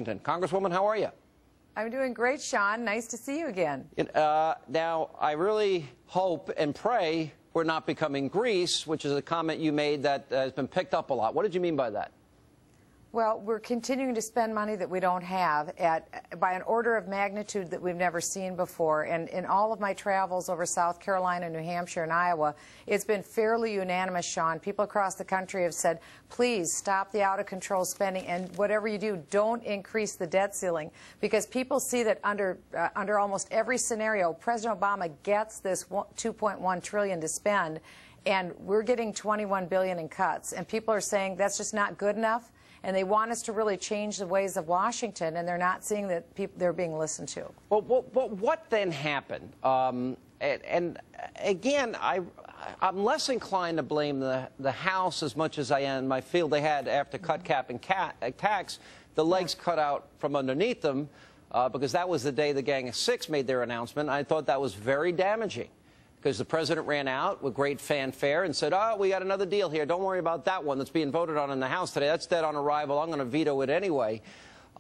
Congresswoman, how are you? I'm doing great, Sean. Nice to see you again. Now, I really hope and pray we're not becoming Greece, which is a comment you made that has been picked up a lot. What did you mean by that? Well, we're continuing to spend money that we don't have by an order of magnitude that we've never seen before. And in all of my travels over South Carolina, New Hampshire, and Iowa, it's been fairly unanimous, Sean. People across the country have said, please stop the out-of-control spending, and whatever you do, don't increase the debt ceiling. Because people see that under almost every scenario, President Obama gets this $2.1 trillion to spend, and we're getting $21 billion in cuts. And people are saying that's just not good enough. And they want us to really change the ways of Washington, and they're not seeing that they're being listened to. Well, what then happened? And again, I'm less inclined to blame the House as much as I am. I feel they had, after cut, cap, and tax, the legs cut out from underneath them, because that was the day the Gang of Six made their announcement. I thought that was very damaging, because the president ran out with great fanfare and said, oh, we got another deal here. Don't worry about that one that's being voted on in the House today. That's dead on arrival. I'm going to veto it anyway.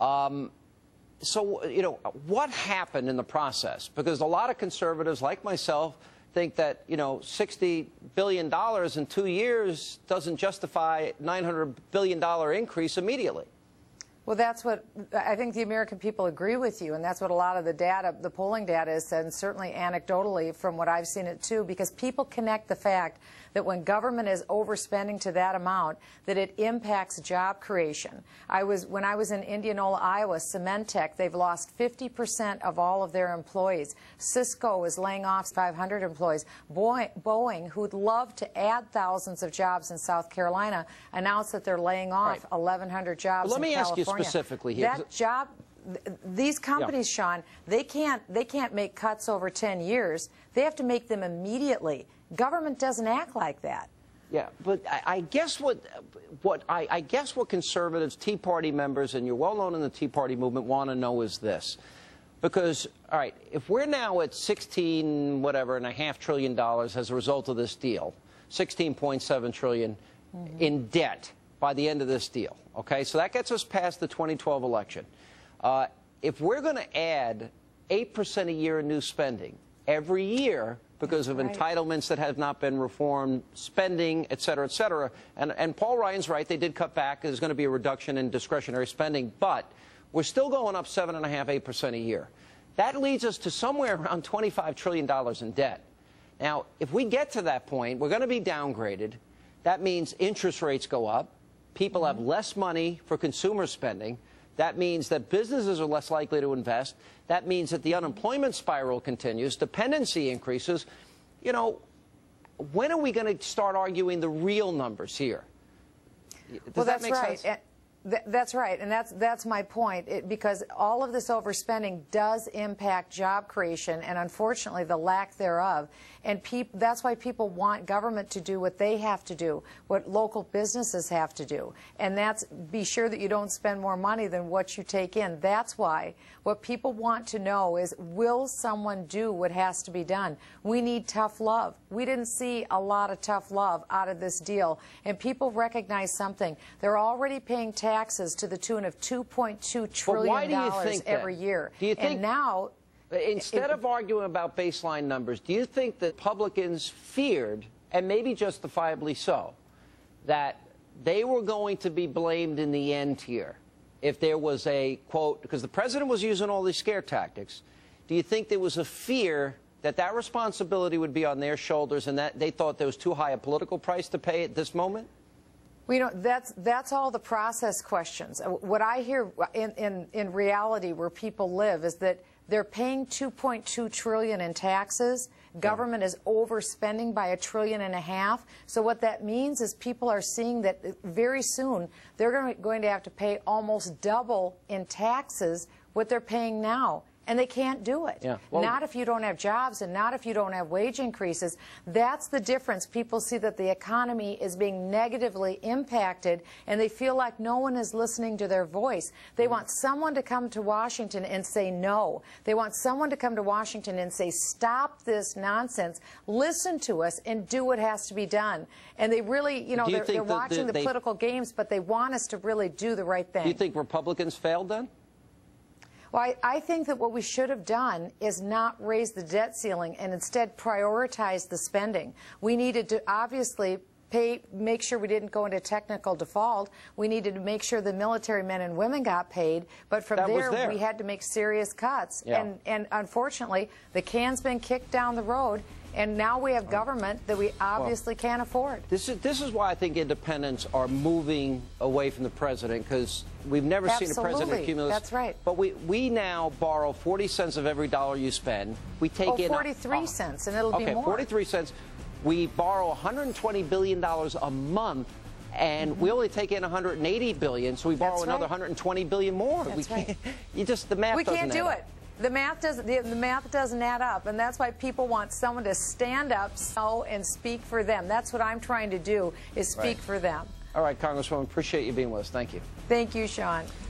So, you know, what happened in the process? Because a lot of conservatives, like myself, think that, you know, $60 billion in 2 years doesn't justify a $900 billion increase immediately. Well, that's what I think the American people agree with you, and that's what a lot of the data, the polling data has said, and certainly anecdotally from what I've seen it too, because people connect the fact that when government is overspending to that amount, that it impacts job creation. When I was in Indianola, Iowa, Cementech, they've lost 50% of all of their employees. Cisco is laying off 500 employees. Boeing, who'd love to add thousands of jobs in South Carolina, announced that they're laying off 1,100 jobs in California. Let me ask you specifically here. These companies, Sean, they can't make cuts over 10 years. They have to make them immediately. Government doesn't act like that. Yeah, but I guess what conservatives, Tea Party members, and you're well known in the Tea Party movement, want to know is this. Because, all right, if we're now at $16.5 trillion as a result of this deal, $16.7 trillion in debt by the end of this deal, okay? So that gets us past the 2012 election. If we're going to add 8% a year in new spending every year because of entitlements that have not been reformed, spending, et cetera, and Paul Ryan's right, they did cut back. There's going to be a reduction in discretionary spending, but we're still going up 7.5%, 8% a year. That leads us to somewhere around $25 trillion in debt. Now, if we get to that point, we're going to be downgraded. That means interest rates go up. People have less money for consumer spending. That means that businesses are less likely to invest. That means that the unemployment spiral continues. Dependency increases. You know, when are we going to start arguing the real numbers here? Does that make sense? That's right, and that's my point, because all of this overspending does impact job creation and, unfortunately, the lack thereof. And that's why people want government to do what they have to do, what local businesses have to do. And that's be sure that you don't spend more money than what you take in. That's why what people want to know is, will someone do what has to be done? We need tough love. We didn't see a lot of tough love out of this deal. And people recognize something. They're already paying taxes to the tune of $2.2 trillion every year. Do you think, and now, instead of arguing about baseline numbers, do you think that Republicans feared, and maybe justifiably so, that they were going to be blamed in the end here if there was a, quote, because the president was using all these scare tactics, do you think there was a fear that that responsibility would be on their shoulders and that they thought there was too high a political price to pay at this moment? Well, you know, that's all the process questions. What I hear in reality where people live is that they're paying $2.2 trillion in taxes. Government is overspending by $1.5 trillion. So what that means is people are seeing that very soon they're going to have to pay almost double in taxes what they're paying now. And they can't do it. Yeah. Well, not if you don't have jobs and not if you don't have wage increases. That's the difference. People see that the economy is being negatively impacted, and they feel like no one is listening to their voice. They want someone to come to Washington and say no. They want someone to come to Washington and say, stop this nonsense, listen to us, and do what has to be done. And they really, you know, they're watching the political games, but they want us to really do the right thing. Do you think Republicans failed then? Well, I think that what we should have done is not raise the debt ceiling and instead prioritize the spending. We needed to obviously make sure we didn't go into technical default. We needed to make sure the military men and women got paid. But from there, we had to make serious cuts. Yeah. And unfortunately, the can's been kicked down the road. And now we have government that we obviously can't afford. This is why I think independents are moving away from the president, because we've never seen a president accumulate. That's right. But we now borrow 40 cents of every dollar you spend. We take in 43 cents, and it'll be more. Okay, 43 cents. We borrow $120 billion a month, and we only take in $180 billion, so we borrow another $120 billion more. That's right. The math we doesn't can't do add it. The math doesn't add up, and that's why people want someone to stand up and speak for them. That's what I'm trying to do, is speak for them. All right, Congresswoman, appreciate you being with us. Thank you. Thank you, Sean.